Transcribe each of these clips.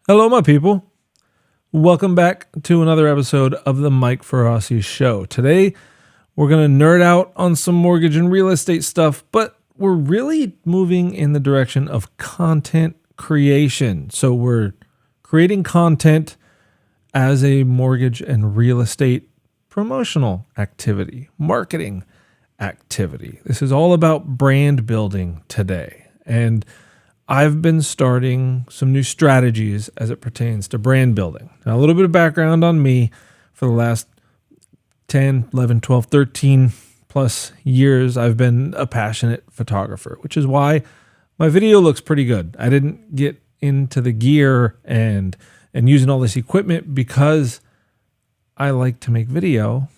Hello, my people. Welcome back to another episode of the Mike Faraci Show. Today, we're going to nerd out on some mortgage and real estate stuff, but we're really moving in the direction of content creation. So we're creating content as a mortgage and real estate promotional activity, marketing activity. This is all about brand building today. And I've been starting some new strategies as it pertains to brand building. Now, a little bit of background on me. For the last 10, 11, 12, 13 plus years, I've been a passionate photographer, which is why my video looks pretty good. I didn't get into the gear and using all this equipment because I like to make video.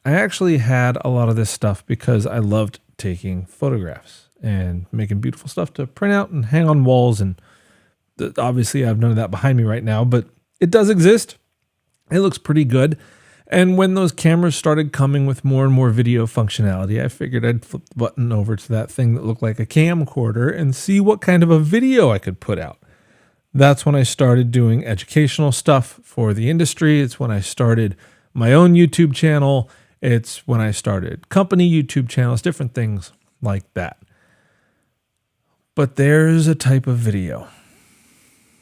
I actually had a lot of this stuff because I loved taking photographs and making beautiful stuff to print out and hang on walls. And obviously I have none of that behind me right now, but it does exist. It looks pretty good. And when those cameras started coming with more and more video functionality, I figured I'd flip the button over to that thing that looked like a camcorder and see what kind of a video I could put out. That's when I started doing educational stuff for the industry. It's when I started my own YouTube channel. It's when I started company YouTube channels, different things like that. But there's a type of video.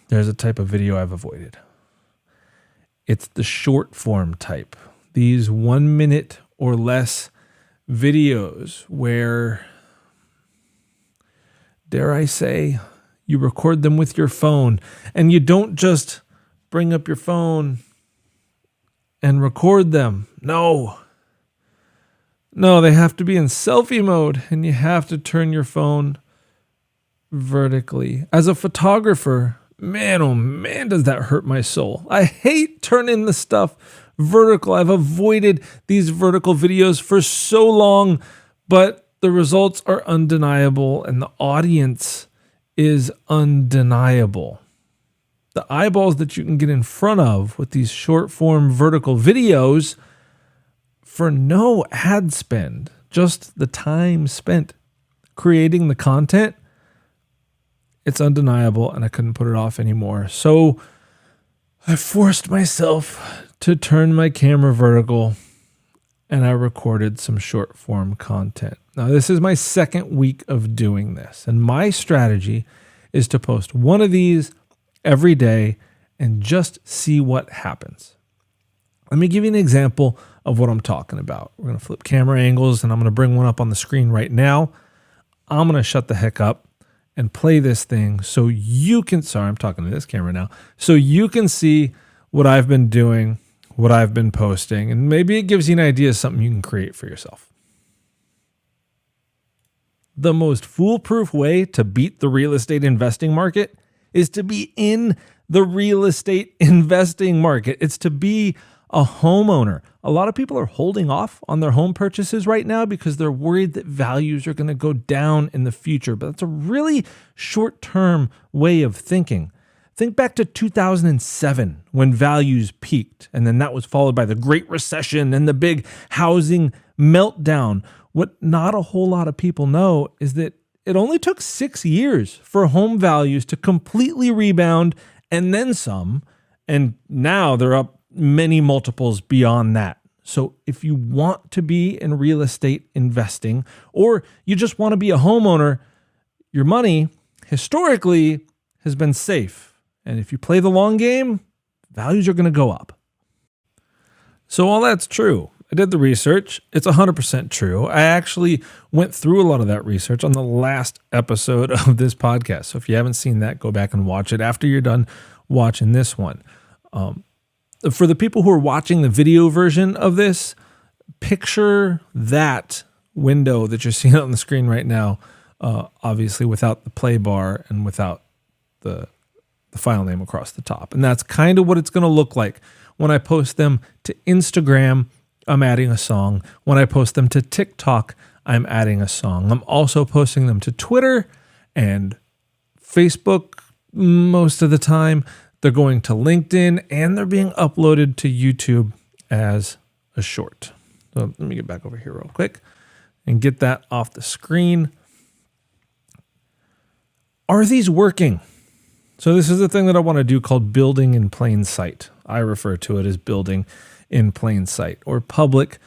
There's a type of video I've avoided. It's the short form type. These 1 minute or less videos where, dare I say, you record them with your phone and you don't just bring up your phone and record them. No, they have to be in selfie mode and you have to turn your phone vertically. As a photographer, man, oh man, does that hurt my soul. I hate turning the stuff vertical. I've avoided these vertical videos for so long, but the results are undeniable and the audience is undeniable. The eyeballs that you can get in front of with these short form vertical videos for no ad spend, just the time spent creating the content, it's undeniable, and I couldn't put it off anymore. So I forced myself to turn my camera vertical, and I recorded some short form content. Now, this is my second week of doing this, and my strategy is to post one of these every day and just see what happens. Let me give you an example of what I'm talking about. We're going to flip camera angles, and I'm going to bring one up on the screen right now. I'm going to shut the heck up and play this thing so you can, I'm talking to this camera now, so you can see what I've been doing, what I've been posting, and maybe it gives you an idea of something you can create for yourself. The most foolproof way to beat the real estate investing market is to be in the real estate investing market. It's to be a homeowner. A lot of people are holding off on their home purchases right now because they're worried that values are going to go down in the future. But that's a really short-term way of thinking. Think back to 2007 when values peaked, and then that was followed by the Great Recession and the big housing meltdown. What not a whole lot of people know is that it only took 6 years for home values to completely rebound and then some, and now they're up many multiples beyond that. So if you want to be in real estate investing, or you just want to be a homeowner, your money historically has been safe. And if you play the long game, values are going to go up. So all that's true. I did the research. It's 100% true. I actually went through a lot of that research on the last episode of this podcast. So if you haven't seen that, go back and watch it after you're done watching this one. For the people who are watching the video version of this, picture that window that you're seeing on the screen right now, obviously without the play bar and without the file name across the top. And that's kind of what it's going to look like. When I post them to Instagram, I'm adding a song. When I post them to TikTok, I'm adding a song. I'm also posting them to Twitter and Facebook most of the time. They're going to LinkedIn, and they're being uploaded to YouTube as a short. So let me get back over here real quick and get that off the screen. Are these working? So this is the thing that I want to do called building in plain sight. I refer to it as building in plain sight or public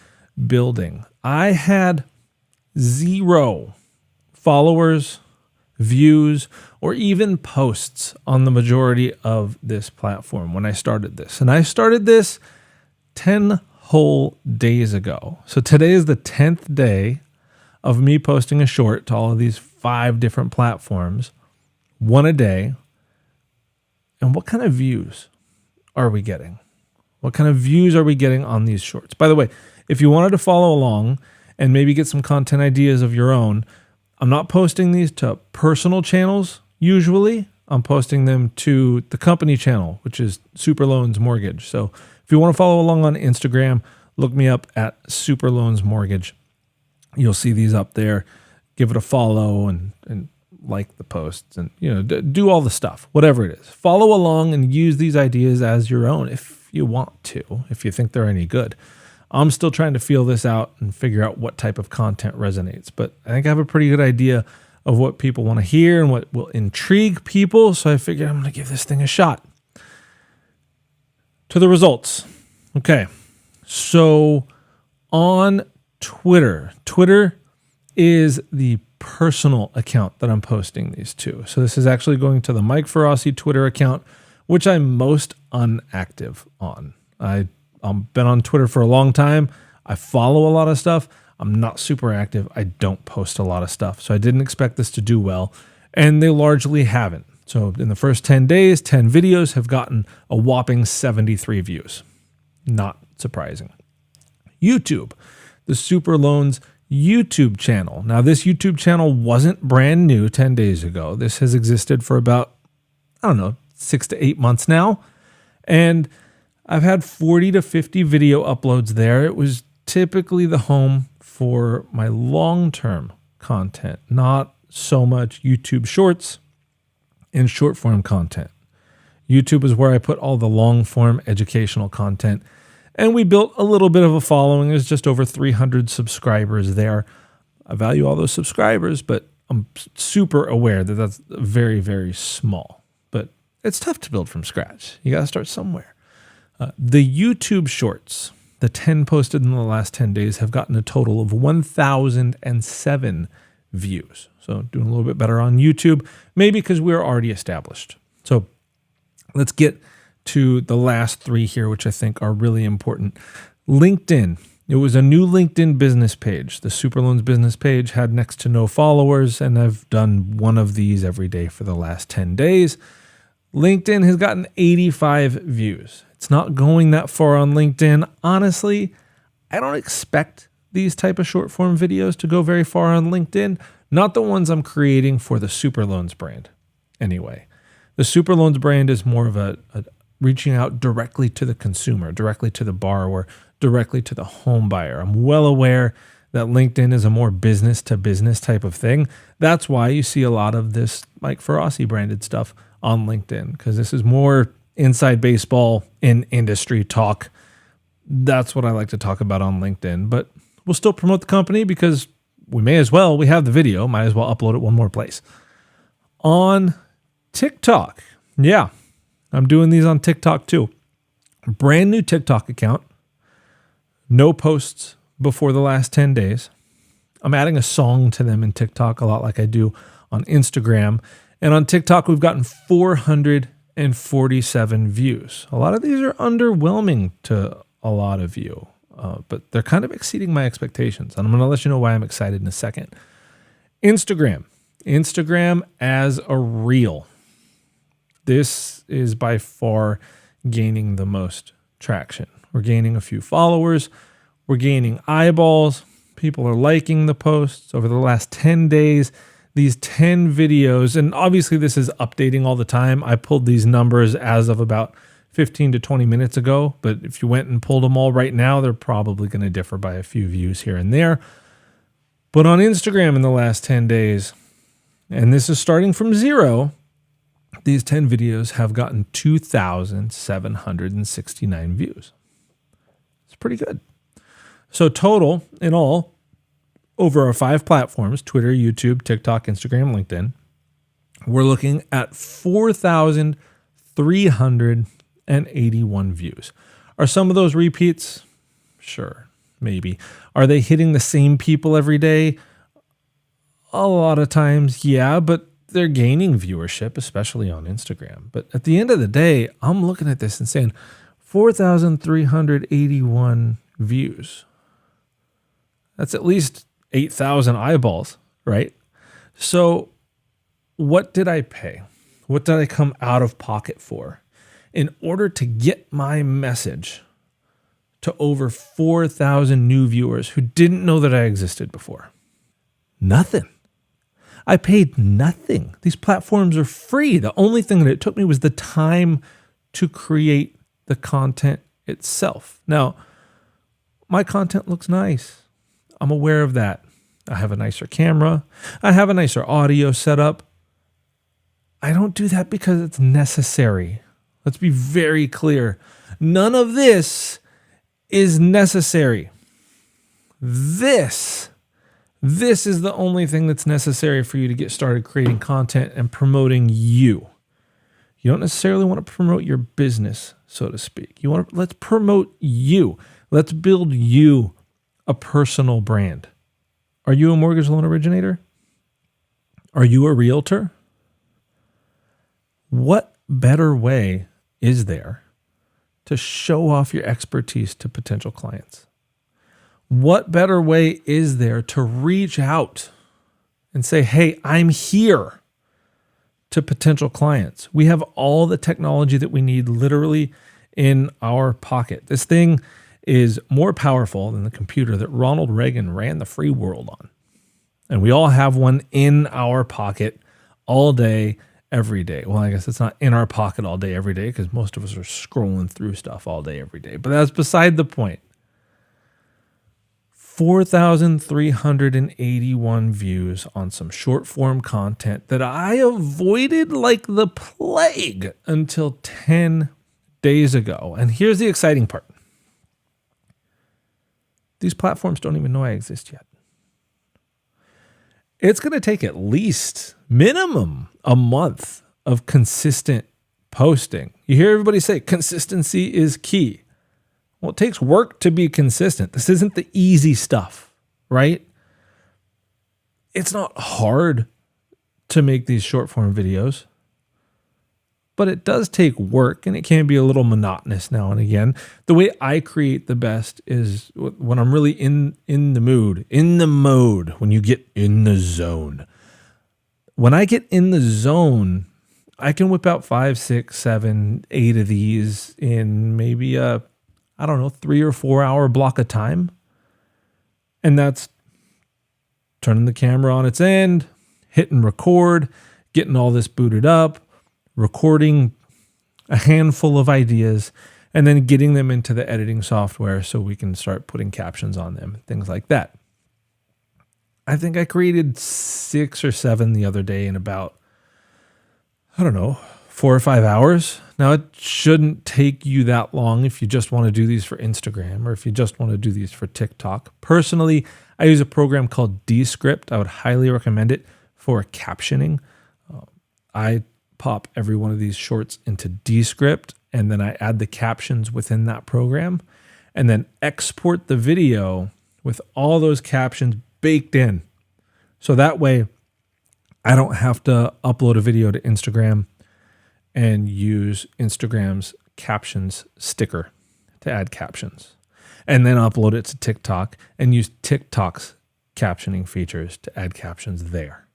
building. I had 0 followers, views, or even posts on the majority of this platform when I started this. And I started this 10 whole days ago. So today is the 10th day of me posting a short to all of these 5 different platforms, one a day. And what kind of views are we getting? What kind of views are we getting on these shorts? By the way, if you wanted to follow along and maybe get some content ideas of your own, I'm not posting these to personal channels usually. I'm posting them to the company channel, which is Super Loans Mortgage. So if you want to follow along on Instagram, look me up at Super Loans Mortgage. You'll see these up there. Give it a follow and like the posts and do all the stuff, whatever it is. Follow along and use these ideas as your own if you want to, if you think they're any good. I'm still trying to feel this out and figure out what type of content resonates, but I think I have a pretty good idea of what people want to hear and what will intrigue people, so I figured I'm going to give this thing a shot. To the results. Okay, so on Twitter is the personal account that I'm posting these to. So this is actually going to the Mike Faraci Twitter account, which I'm most unactive on. I've been on Twitter for a long time. I follow a lot of stuff. I'm not super active. I don't post a lot of stuff. So I didn't expect this to do well, and they largely haven't. So in the first 10 days, 10 videos have gotten a whopping 73 views. Not surprising. YouTube, the Super Loans YouTube channel. Now, this YouTube channel wasn't brand new 10 days ago. This has existed for about, 6 to 8 months now. And I've had 40 to 50 video uploads there. It was typically the home for my long-term content, not so much YouTube shorts and short-form content. YouTube is where I put all the long-form educational content. And we built a little bit of a following. There's just over 300 subscribers there. I value all those subscribers, but I'm super aware that that's very, very small. But it's tough to build from scratch. You got to start somewhere. The YouTube shorts, the 10 posted in the last 10 days, have gotten a total of 1,007 views. So doing a little bit better on YouTube, maybe because we're already established. So let's get to the last 3 here, which I think are really important. LinkedIn. It was a new LinkedIn business page. The Super Loans business page had next to no followers, and I've done one of these every day for the last 10 days. LinkedIn has gotten 85 views. It's not going that far on LinkedIn. Honestly, I don't expect these type of short form videos to go very far on LinkedIn. Not the ones I'm creating for the Super Loans brand. Anyway, the Super Loans brand is more of a reaching out directly to the consumer, directly to the borrower, directly to the home buyer. I'm well aware that LinkedIn is a more business to business type of thing. That's why you see a lot of this Mike Faraci branded stuff on LinkedIn, because this is more inside baseball in industry talk. That's what I like to talk about on LinkedIn, but we'll still promote the company because we may as well. We have the video, might as well upload it one more place. On TikTok, yeah, I'm doing these on TikTok too. Brand new TikTok account. No posts before the last 10 days. I'm adding a song to them in TikTok, a lot like I do on Instagram. And on TikTok, we've gotten 447 views. A lot of these are underwhelming to a lot of you, but they're kind of exceeding my expectations. And I'm going to let you know why I'm excited in a second. Instagram as a reel. This is by far gaining the most traction. We're gaining a few followers. We're gaining eyeballs. People are liking the posts. Over the last 10 days, these 10 videos, and obviously this is updating all the time. I pulled these numbers as of about 15 to 20 minutes ago, but if you went and pulled them all right now, they're probably going to differ by a few views here and there. But on Instagram in the last 10 days, and this is starting from 0, these 10 videos have gotten 2,769 views. It's pretty good. So total in all, over our 5 platforms, Twitter, YouTube, TikTok, Instagram, LinkedIn, we're looking at 4,381 views. Are some of those repeats? Sure, maybe. Are they hitting the same people every day? A lot of times, yeah, but they're gaining viewership, especially on Instagram. But at the end of the day, I'm looking at this and saying 4,381 views. That's at least 8,000 eyeballs, right? So what did I pay? What did I come out of pocket for in order to get my message to over 4,000 new viewers who didn't know that I existed before? Nothing. I paid nothing. These platforms are free. The only thing that it took me was the time to create the content itself. Now, my content looks nice. I'm aware of that. I have a nicer camera. I have a nicer audio setup. I don't do that because it's necessary. Let's be very clear. None of this is necessary. This is the only thing that's necessary for you to get started creating content and promoting you. You don't necessarily want to promote your business, so to speak. Let's promote you. Let's build you a personal brand. Are you a mortgage loan originator? Are you a realtor? What better way is there to show off your expertise to potential clients? What better way is there to reach out and say, hey, I'm here to potential clients? We have all the technology that we need literally in our pocket. This thing is more powerful than the computer that Ronald Reagan ran the free world on. And we all have one in our pocket all day, every day. Well, I guess it's not in our pocket all day, every day, because most of us are scrolling through stuff all day, every day. But that's beside the point. 4,381 views on some short form content that I avoided like the plague until 10 days ago. And here's the exciting part. These platforms don't even know I exist yet. It's going to take at least minimum a month of consistent posting. You hear everybody say consistency is key. Well, it takes work to be consistent. This isn't the easy stuff, right? It's not hard to make these short form videos, but it does take work and it can be a little monotonous now and again. The way I create the best is when I'm really in the mood, in the mode, when you get in the zone. When I get in the zone, I can whip out 5, 6, 7, 8 of these in maybe a 3 or 4 hour block of time. And that's turning the camera on its end, hitting record, getting all this booted up, recording a handful of ideas, and then getting them into the editing software so we can start putting captions on them, things like that. I think I created 6 or 7 the other day in about, 4 or 5 hours. Now, it shouldn't take you that long if you just want to do these for Instagram or if you just want to do these for TikTok. Personally, I use a program called Descript. I would highly recommend it for captioning. I pop every one of these shorts into Descript, and then I add the captions within that program, and then export the video with all those captions baked in. So that way, I don't have to upload a video to Instagram and use Instagram's captions sticker to add captions, and then upload it to TikTok and use TikTok's captioning features to add captions there,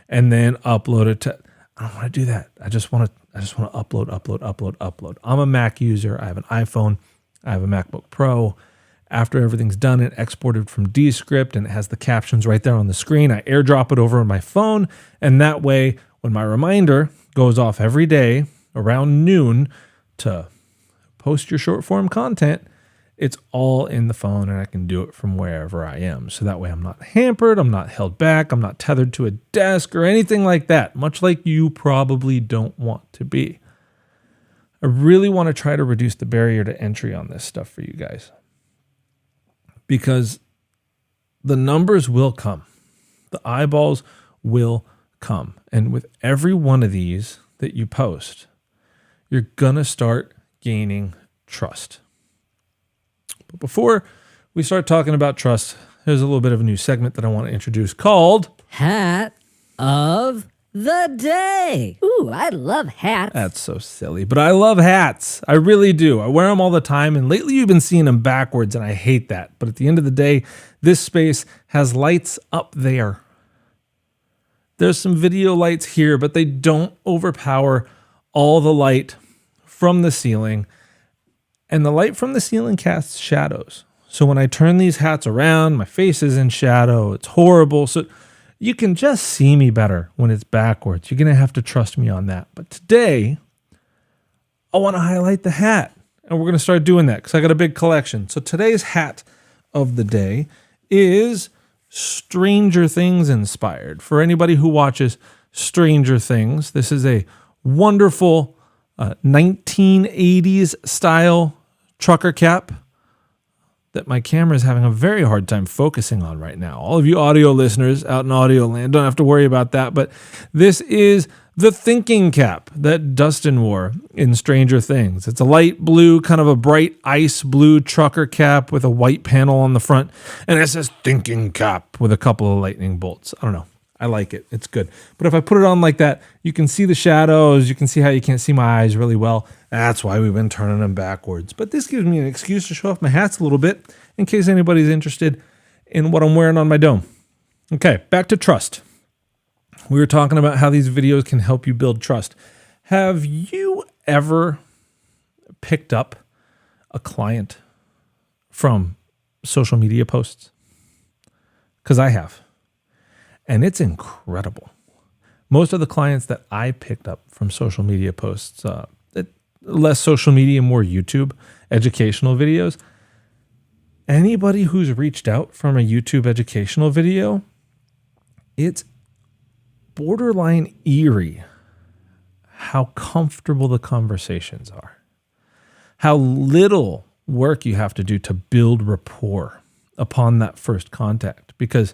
and then upload it to. I don't want to do that. I just want to upload. I'm a Mac user. I have an iPhone. I have a MacBook Pro. After everything's done and exported from Descript and it has the captions right there on the screen, I airdrop it over on my phone. And that way, when my reminder goes off every day around noon to post your short form content, it's all in the phone and I can do it from wherever I am. So that way I'm not hampered, I'm not held back, I'm not tethered to a desk or anything like that, much like you probably don't want to be. I really want to try to reduce the barrier to entry on this stuff for you guys, because the numbers will come. The eyeballs will come. And with every one of these that you post, you're going to start gaining trust. But before we start talking about trust, there's a little bit of a new segment that I want to introduce called Hat of the Day. Ooh, I love hats. That's so silly, but I love hats. I really do. I wear them all the time, and lately you've been seeing them backwards, and I hate that. But at the end of the day, this space has lights up there. There's some video lights here, but they don't overpower all the light from the ceiling, and the light from the ceiling casts shadows. So when I turn these hats around, my face is in shadow. It's horrible. So you can just see me better when it's backwards. You're going to have to trust me on that. But today, I want to highlight the hat. And we're going to start doing that because I got a big collection. So today's hat of the day is Stranger Things inspired. For anybody who watches Stranger Things, this is a wonderful 1980s style trucker cap that my camera is having a very hard time focusing on right now. All of you audio listeners out in audio land don't have to worry about that, but this is the thinking cap that Dustin wore in Stranger Things. It's a light blue, kind of a bright ice blue trucker cap with a white panel on the front, and it says thinking cap with a couple of lightning bolts. I don't know. I like it. It's good. But if I put it on like that, you can see the shadows. You can see how you can't see my eyes really well. That's why we've been turning them backwards. But this gives me an excuse to show off my hats a little bit in case anybody's interested in what I'm wearing on my dome. Okay, back to trust. We were talking about how these videos can help you build trust. Have you ever picked up a client from social media posts? Because I have. And it's incredible. Most of the clients that I picked up from social media posts, less social media, more YouTube, educational videos, anybody who's reached out from a YouTube educational video, it's borderline eerie how comfortable the conversations are, how little work you have to do to build rapport upon that first contact, because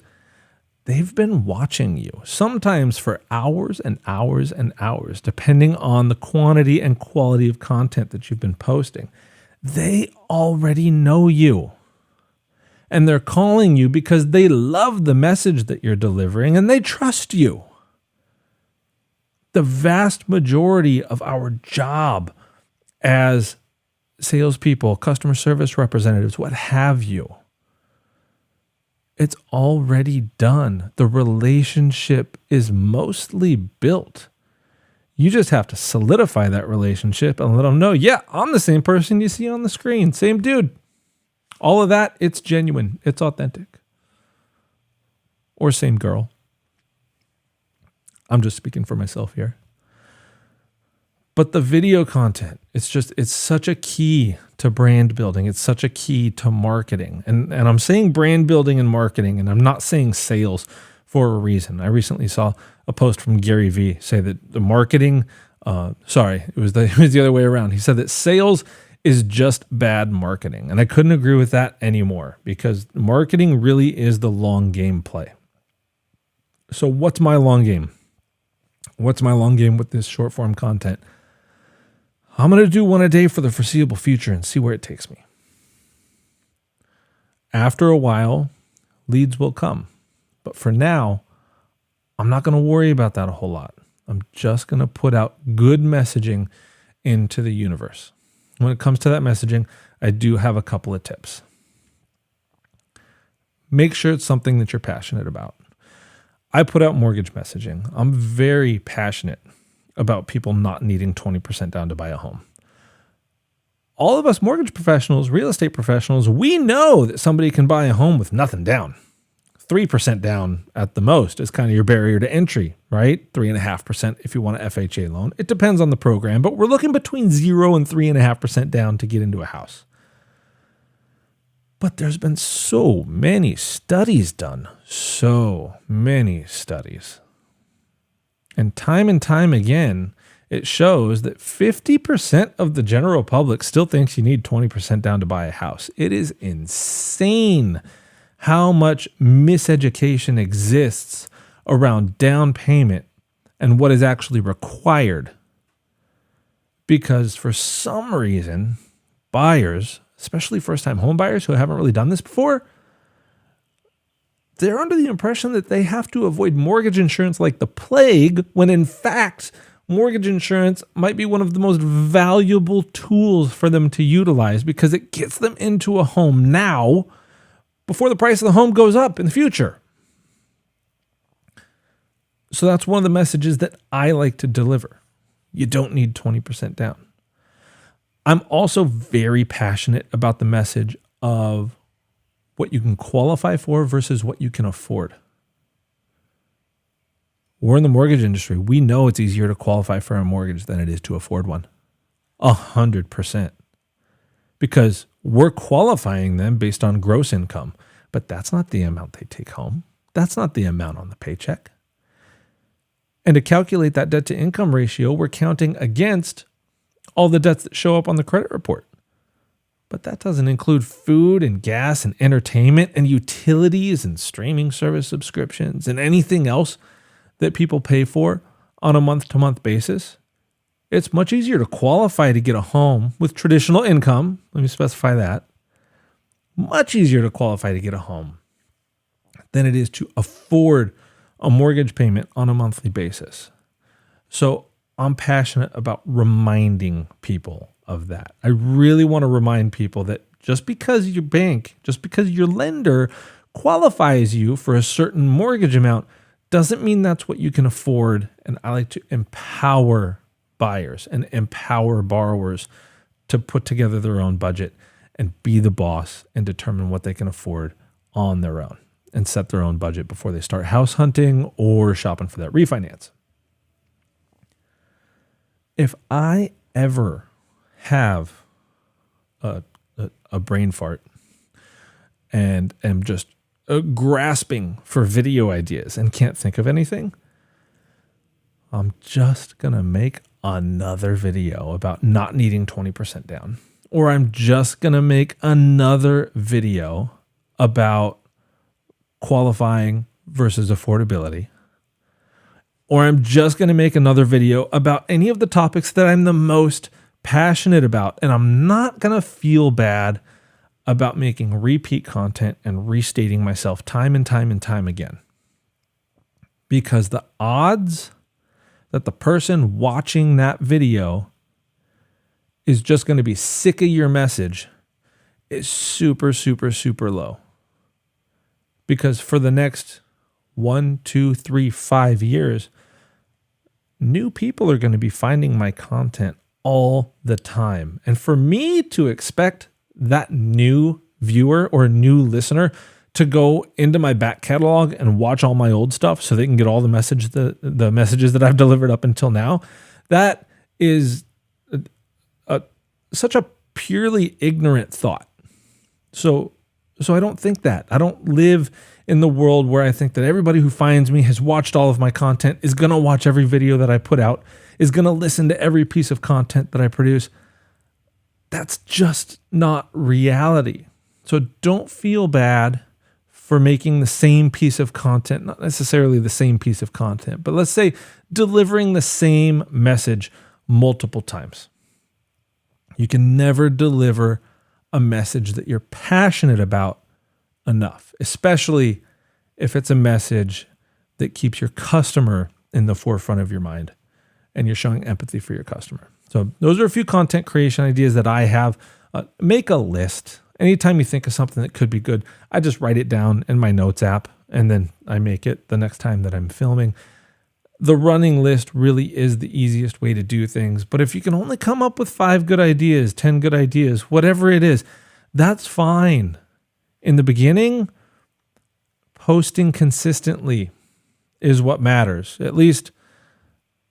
they've been watching you, sometimes for hours and hours and hours, depending on the quantity and quality of content that you've been posting. They already know you. And they're calling you because they love the message that you're delivering and they trust you. The vast majority of our job as salespeople, customer service representatives, what have you, it's already done. The relationship is mostly built. You just have to solidify that relationship and let them know, yeah, I'm the same person you see on the screen. Same dude. All of that, it's genuine. It's authentic. Or same girl. I'm just speaking for myself here. But the video content, it's such a key to brand building. It's such a key to marketing. And I'm saying brand building and marketing, and I'm not saying sales for a reason. I recently saw a post from Gary Vee say that the marketing, it was the other way around. He said that sales is just bad marketing. And I couldn't agree with that anymore, because marketing really is the long game play. So what's my long game? What's my long game with this short form content? I'm going to do one a day for the foreseeable future and see where it takes me. After a while, leads will come. But for now, I'm not going to worry about that a whole lot. I'm just going to put out good messaging into the universe. When it comes to that messaging, I do have a couple of tips. Make sure it's something that you're passionate about. I put out mortgage messaging. I'm very passionate about people not needing 20% down to buy a home. All of us mortgage professionals, real estate professionals, we know that somebody can buy a home with nothing down. 3% down at the most is kind of your barrier to entry, right? 3.5% if you want an FHA loan. It depends on the program, but we're looking between 0 and 3.5% down to get into a house. But there's been so many studies done, so many studies. And time again, it shows that 50% of the general public still thinks you need 20% down to buy a house. It is insane how much miseducation exists around down payment and what is actually required. Because for some reason, buyers, especially first-time home buyers who haven't really done this before, they're under the impression that they have to avoid mortgage insurance like the plague, when in fact, mortgage insurance might be one of the most valuable tools for them to utilize because it gets them into a home now before the price of the home goes up in the future. So that's one of the messages that I like to deliver. You don't need 20% down. I'm also very passionate about the message of what you can qualify for versus what you can afford. We're in the mortgage industry. We know it's easier to qualify for a mortgage than it is to afford one. 100%. Because we're qualifying them based on gross income, but that's not the amount they take home. That's not the amount on the paycheck. And to calculate that debt to income ratio, we're counting against all the debts that show up on the credit report. But that doesn't include food and gas and entertainment and utilities and streaming service subscriptions and anything else that people pay for on a month-to-month basis. It's much easier to qualify to get a home with traditional income. Let me specify that. Much easier to qualify to get a home than it is to afford a mortgage payment on a monthly basis. So I'm passionate about reminding people of that. I really want to remind people that just because your bank, just because your lender qualifies you for a certain mortgage amount doesn't mean that's what you can afford. And I like to empower buyers and empower borrowers to put together their own budget and be the boss and determine what they can afford on their own and set their own budget before they start house hunting or shopping for that refinance. If I ever have a brain fart and am just grasping for video ideas and can't think of anything, I'm just going to make another video about not needing 20% down. Or I'm just going to make another video about qualifying versus affordability. Or I'm just going to make another video about any of the topics that I'm the most passionate about. And I'm not going to feel bad about making repeat content and restating myself time and time and time again. Because the odds that the person watching that video is just going to be sick of your message is super, super, super low. Because for the next 1, 2, 3, 5 years, new people are going to be finding my content all the time. And for me to expect that new viewer or new listener to go into my back catalog and watch all my old stuff so they can get all the messages that I've delivered up until now, that is such a purely ignorant thought. So I don't think that. I don't live in the world where I think that everybody who finds me has watched all of my content, is going to watch every video that I put out, is going to listen to every piece of content that I produce. That's just not reality. So don't feel bad for making the same piece of content, not necessarily the same piece of content, but let's say delivering the same message multiple times. You can never deliver a message that you're passionate about enough, especially if it's a message that keeps your customer in the forefront of your mind and you're showing empathy for your customer. So those are a few content creation ideas that I have. Make a list. Anytime you think of something that could be good, I just write it down in my notes app and then I make it the next time that I'm filming. The running list really is the easiest way to do things. But if you can only come up with 5 good ideas, 10 good ideas, whatever it is, that's fine. In the beginning, posting consistently is what matters. At least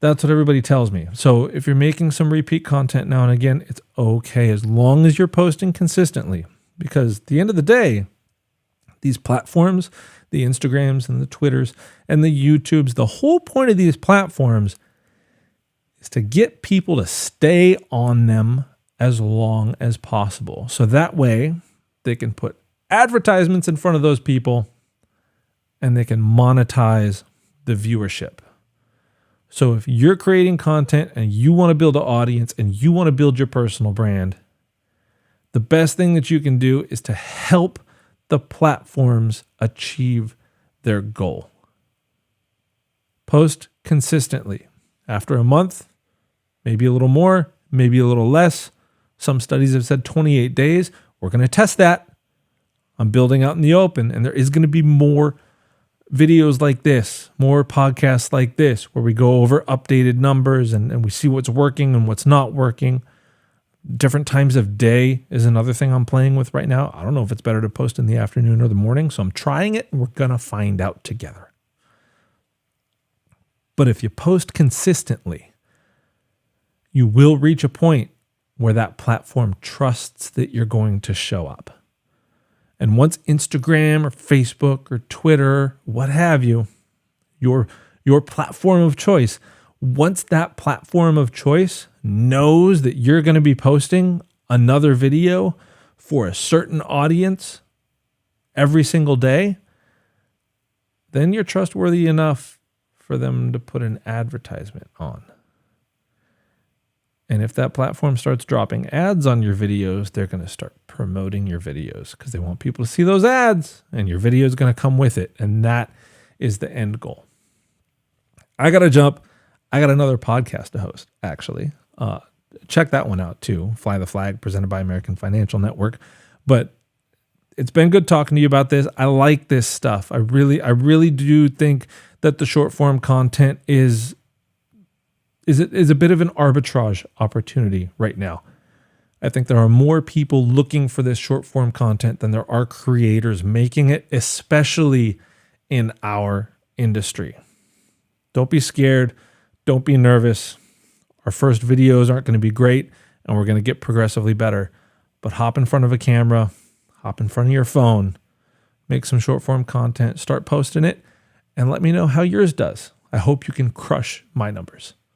that's what everybody tells me. So if you're making some repeat content now and again, it's okay as long as you're posting consistently. Because at the end of the day, these platforms, the Instagrams and the Twitters and the YouTubes, the whole point of these platforms is to get people to stay on them as long as possible. So that way they can put advertisements in front of those people and they can monetize the viewership. So if you're creating content and you want to build an audience and you want to build your personal brand, the best thing that you can do is to help the platforms achieve their goal. Post consistently. After a month, maybe a little more, maybe a little less. Some studies have said 28 days. We're going to test that. I'm building out in the open, and there is going to be more videos like this, more podcasts like this, where we go over updated numbers and we see what's working and what's not working. Different times of day is another thing I'm playing with right now. I don't know if it's better to post in the afternoon or the morning, so I'm trying it, and we're going to find out together. But if you post consistently, you will reach a point where that platform trusts that you're going to show up. And once Instagram or Facebook or Twitter, what have you, your platform of choice, once that platform of choice knows that you're going to be posting another video for a certain audience every single day, then you're trustworthy enough for them to put an advertisement on. And if that platform starts dropping ads on your videos, they're going to start promoting your videos because they want people to see those ads, and your video is going to come with it. And that is the end goal. I got to jump. I got another podcast to host, actually. Check that one out too. Fly the Flag, presented by American Financial Network. But it's been good talking to you about this. I like this stuff. I really do think that the short form content is a bit of an arbitrage opportunity right now. I think there are more people looking for this short form content than there are creators making it, especially in our industry. Don't be scared. Don't be nervous. Our first videos aren't going to be great, and we're going to get progressively better. But hop in front of a camera, hop in front of your phone, make some short form content, start posting it, and let me know how yours does. I hope you can crush my numbers.